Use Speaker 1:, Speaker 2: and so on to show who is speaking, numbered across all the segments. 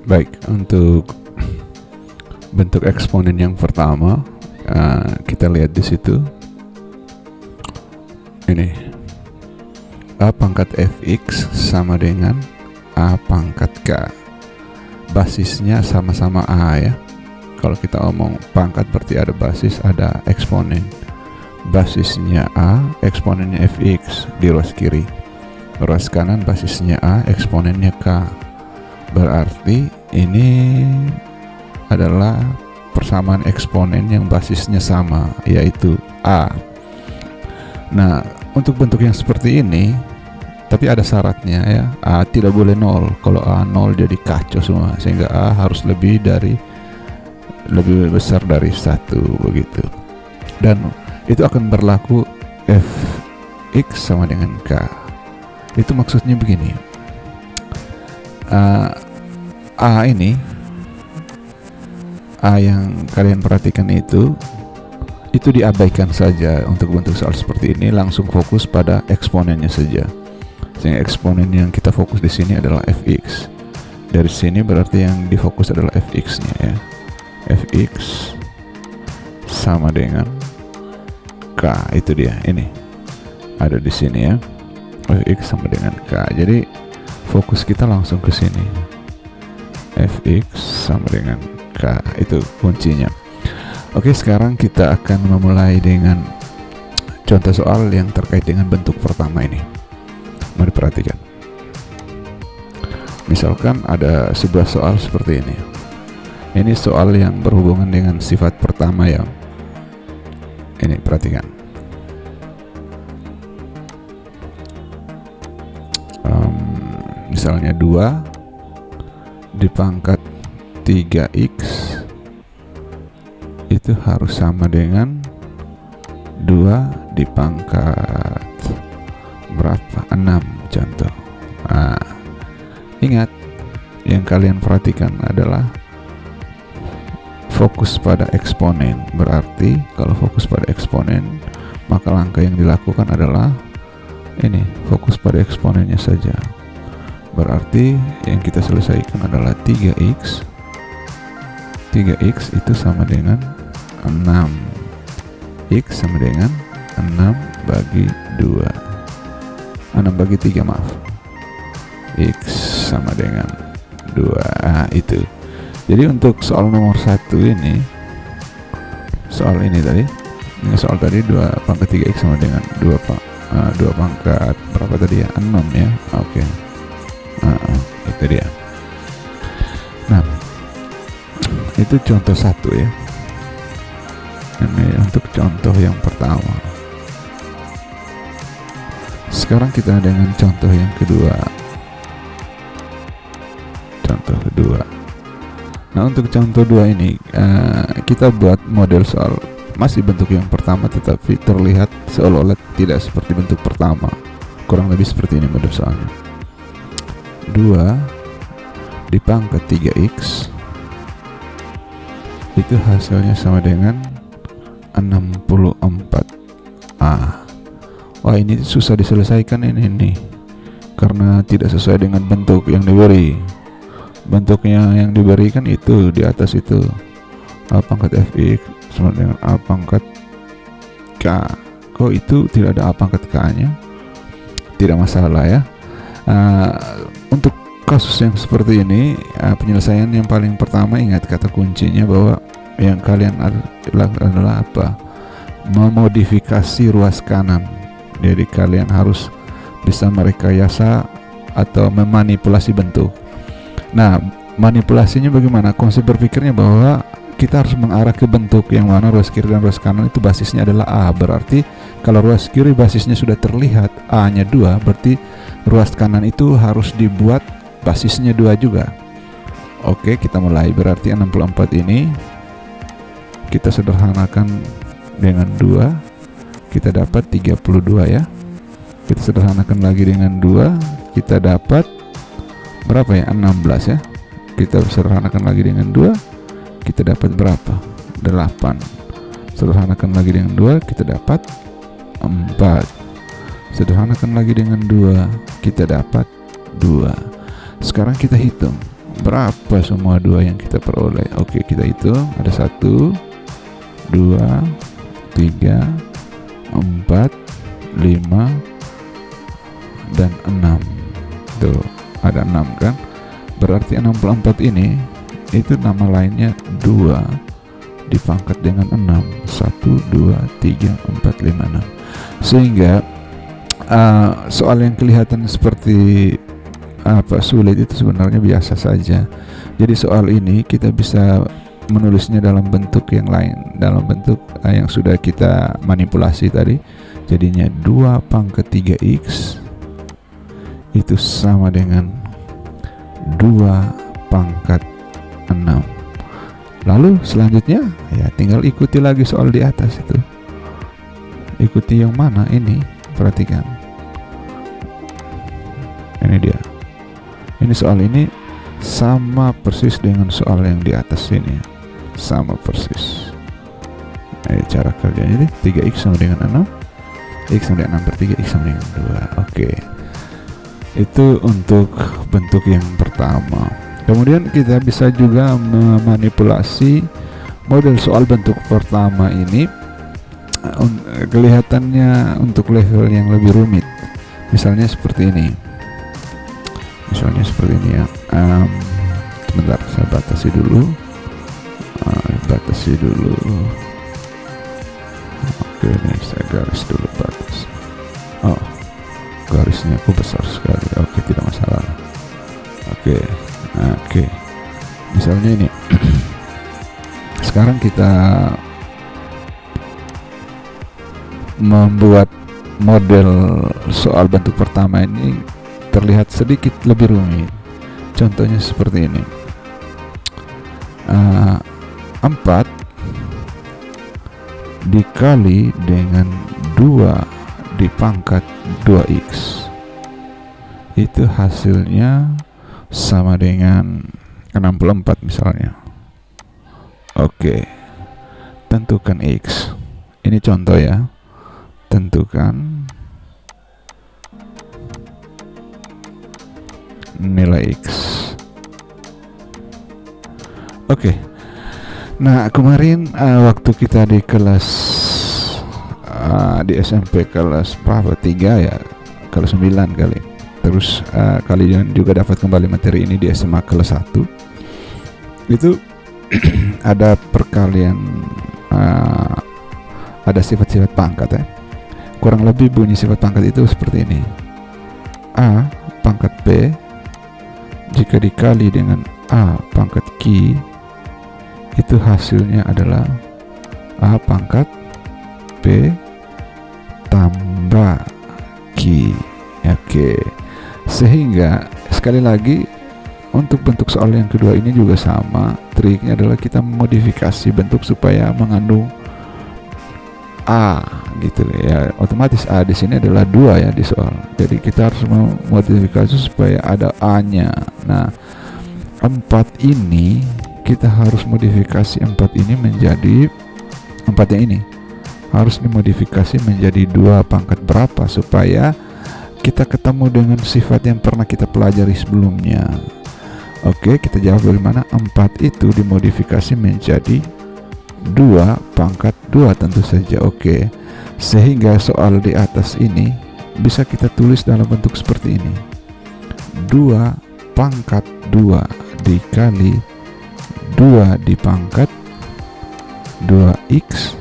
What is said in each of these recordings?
Speaker 1: Baik, untuk bentuk eksponen yang pertama, kita lihat di situ. Ini A pangkat fx sama dengan A pangkat k. Basisnya sama-sama A ya. Kalau kita omong pangkat berarti ada basis, ada eksponen. Basisnya A, eksponennya fx di ruas kiri. Ruas kanan basisnya A, eksponennya k. Berarti ini adalah persamaan eksponen yang basisnya sama, yaitu A. Nah, untuk bentuk yang seperti ini, tapi ada syaratnya ya, A tidak boleh 0. Kalau A 0 jadi kacau semua, sehingga A harus lebih besar dari 1 begitu. Dan itu akan berlaku fx sama dengan k. Itu maksudnya begini. A ini, A yang kalian perhatikan itu diabaikan saja untuk bentuk soal seperti ini, langsung fokus pada eksponennya saja. Sehingga eksponen yang kita fokus di sini adalah fx. Dari sini berarti yang difokus adalah fx-nya ya. Fx sama dengan k, itu dia. Ini ada di sini ya. Fx sama dengan k. Jadi fokus kita langsung ke sini. Fx sama dengan k, itu kuncinya. Oke, sekarang kita akan memulai dengan contoh soal yang terkait dengan bentuk pertama ini. Mari perhatikan. Misalkan ada sebuah soal seperti ini. Ini soal yang berhubungan dengan sifat pertama ya. Ini perhatikan. Misalnya 2 dipangkat 3x itu harus sama dengan 2 dipangkat berapa? 6 contoh. Nah, ingat, yang kalian perhatikan adalah fokus pada eksponen. Berarti kalau fokus pada eksponen, maka langkah yang dilakukan adalah ini, fokus pada eksponennya saja. Berarti yang kita selesaikan adalah 3x. 3x itu sama dengan 6. X sama dengan 6 bagi 2. 6 bagi 3, maaf. X sama dengan 2. Itu. Jadi untuk soal nomor 1 ini, soal ini tadi, soal tadi 2 pangkat 3x sama dengan 2 pangkat berapa tadi ya? 6 ya. Oke. Itu dia. Nah, itu contoh 1 ya. Ini untuk contoh yang pertama. Sekarang kita dengan contoh yang kedua. Contoh kedua. Nah, untuk contoh 2 ini kita buat model soal masih bentuk yang pertama, tetapi terlihat seolah-olah tidak seperti bentuk pertama. Kurang lebih seperti ini model soalnya. 2 dipangkat 3x itu hasilnya sama dengan 64. Wah, ini susah diselesaikan ini nih, karena tidak sesuai dengan bentuk yang diberi. Bentuknya yang diberikan itu di atas itu A pangkat fx sama dengan A pangkat k. Kok itu tidak ada A pangkat k nya? Tidak masalah ya. Untuk kasus yang seperti ini, penyelesaian yang paling pertama, ingat kata kuncinya bahwa yang kalian lakukan adalah apa? Memodifikasi ruas kanan. Jadi kalian harus bisa merekayasa atau memanipulasi bentuk. Nah, manipulasinya bagaimana? Konsep berpikirnya bahwa kita harus mengarah ke bentuk yang mana ruas kiri dan ruas kanan itu basisnya adalah A. Berarti kalau ruas kiri basisnya sudah terlihat A nya 2, berarti ruas kanan itu harus dibuat basisnya 2 juga. Oke, kita mulai. Berarti 64 ini kita sederhanakan dengan 2, kita dapat 32 ya. Kita sederhanakan lagi dengan 2, kita dapat berapa ya? 16 ya. Kita sederhanakan lagi dengan 2, kita dapat berapa? 8. Sederhanakan lagi dengan 2, kita dapat 4. Sederhanakan lagi dengan 2, kita dapat 2. Sekarang kita hitung berapa semua 2 yang kita peroleh? Oke, kita hitung. Ada 1, 2, 3, 4, 5, dan 6. Tuh, ada 6 kan? Berarti 64 ini itu nama lainnya 2 dipangkat dengan 6. 1, 2, 3, 4, 5, 6. Sehingga soal yang kelihatan seperti sulit itu sebenarnya biasa saja. Jadi soal ini kita bisa menulisnya dalam bentuk yang lain, dalam bentuk yang sudah kita manipulasi tadi. Jadinya 2 pangkat 3x itu sama dengan 2 pangkat 6. Lalu selanjutnya ya tinggal ikuti lagi soal di atas itu. Ikuti yang mana ini? Perhatikan. Ini dia. Ini soal ini sama persis dengan soal yang di atas ini. Sama persis. Cara kerjanya ini 3x sama dengan 6, x sama dengan 6 per 3, x sama dengan 2. Oke. Itu untuk bentuk yang pertama. Kemudian kita bisa juga memanipulasi model soal bentuk pertama ini kelihatannya untuk level yang lebih rumit. Misalnya seperti ini. Ya. Sebentar, saya batasi dulu. Oke, ini saya garis dulu batas. Oh, garisnya aku besar sekali. Oke, tidak masalah. Oke. Misalnya ini. Sekarang kita membuat model soal bentuk pertama ini terlihat sedikit lebih rumit. Contohnya seperti ini. 4 dikali dengan 2 dipangkat 2x itu hasilnya sama dengan 64 misalnya. Oke, tentukan x. Ini contoh ya. Tentukan nilai x. Oke. Nah, kemarin waktu kita di kelas di SMP kelas berapa? 3 ya, kelas 9 kali. Terus kalian juga dapat kembali materi ini di SMA kelas 1. Itu ada perkalian, ada sifat-sifat pangkat ya. Kurang lebih bunyi sifat pangkat itu seperti ini. A pangkat B jika dikali dengan A pangkat Q itu hasilnya adalah A pangkat B tambah Q. Oke. Sehingga sekali lagi untuk bentuk soal yang kedua ini juga sama. Triknya adalah kita memodifikasi bentuk supaya mengandung A gitu ya. Otomatis A di sini adalah 2 ya di soal. Jadi kita harus memodifikasi supaya ada A-nya. Nah, 4 ini kita harus modifikasi 4 ini menjadi 4 yang ini harus dimodifikasi menjadi 2 pangkat berapa supaya kita ketemu dengan sifat yang pernah kita pelajari sebelumnya. Oke, kita jawab bagaimana 4 itu dimodifikasi menjadi 2 pangkat 2 tentu saja. Oke, sehingga soal di atas ini bisa kita tulis dalam bentuk seperti ini. 2 pangkat 2 dikali 2 dipangkat 2x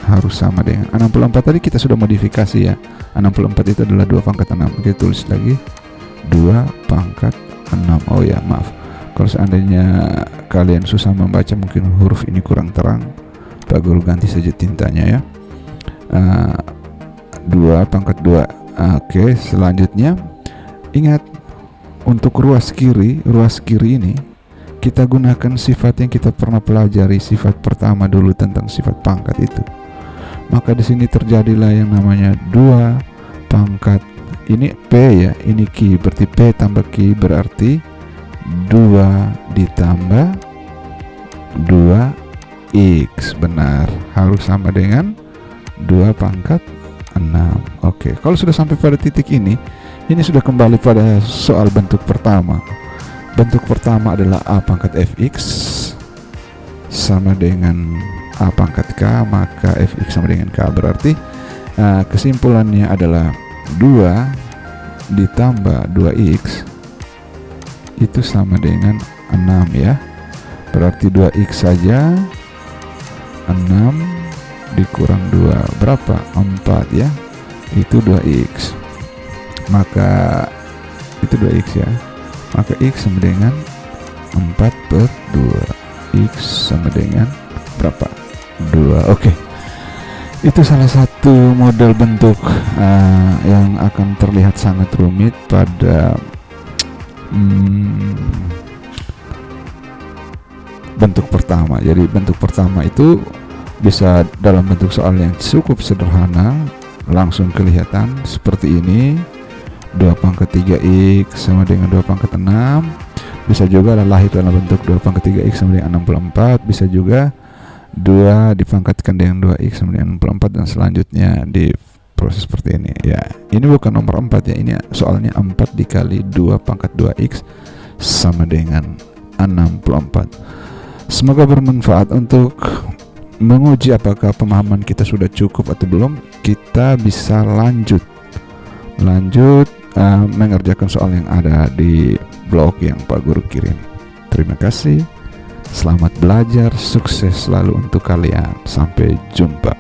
Speaker 1: harus sama dengan 64. Tadi kita sudah modifikasi ya. 64 itu adalah 2 pangkat 6. Kita tulis lagi 2 pangkat 6. Oh ya, maaf. Kalau seandainya kalian susah membaca, mungkin huruf ini kurang terang, Pak Guru ganti saja tintanya ya. 2 pangkat 2. Oke, selanjutnya ingat untuk ruas kiri ini kita gunakan sifat yang kita pernah pelajari, sifat pertama dulu tentang sifat pangkat itu. Maka di sini terjadilah yang namanya 2 pangkat, ini P ya, ini Q, berarti P tambah Q berarti 2 ditambah 2x. Benar, harus sama dengan 2 pangkat 6. Oke, kalau sudah sampai pada titik ini sudah kembali pada soal bentuk pertama. bentuk pertama adalah A pangkat Fx sama dengan A pangkat K, maka Fx sama dengan K. Berarti kesimpulannya adalah 2 ditambah 2x itu sama dengan 6 ya. Berarti 2x saja, 6 dikurang 2 berapa? 4 ya. Itu 2x. Maka itu 2x ya. Maka x sama dengan 4/2. X sama dengan berapa? 2. Oke. Itu salah satu model bentuk yang akan terlihat sangat rumit pada bentuk pertama. Jadi bentuk pertama itu bisa dalam bentuk soal yang cukup sederhana, langsung kelihatan seperti ini. 2 pangkat 3x sama dengan 2 pangkat 6. Bisa juga lahir dalam bentuk 2 pangkat 3x sama dengan 64. Bisa juga 2 dipangkatkan dengan 2x sama dengan 64 dan selanjutnya di proses seperti ini ya. Ini bukan nomor 4 ya, ini soalnya 4 dikali 2 pangkat 2x sama dengan 64. Semoga bermanfaat untuk menguji apakah pemahaman kita sudah cukup atau belum. Kita bisa lanjut mengerjakan soal yang ada di blog yang Pak Guru kirim. Terima kasih, selamat belajar, sukses selalu untuk kalian, sampai jumpa.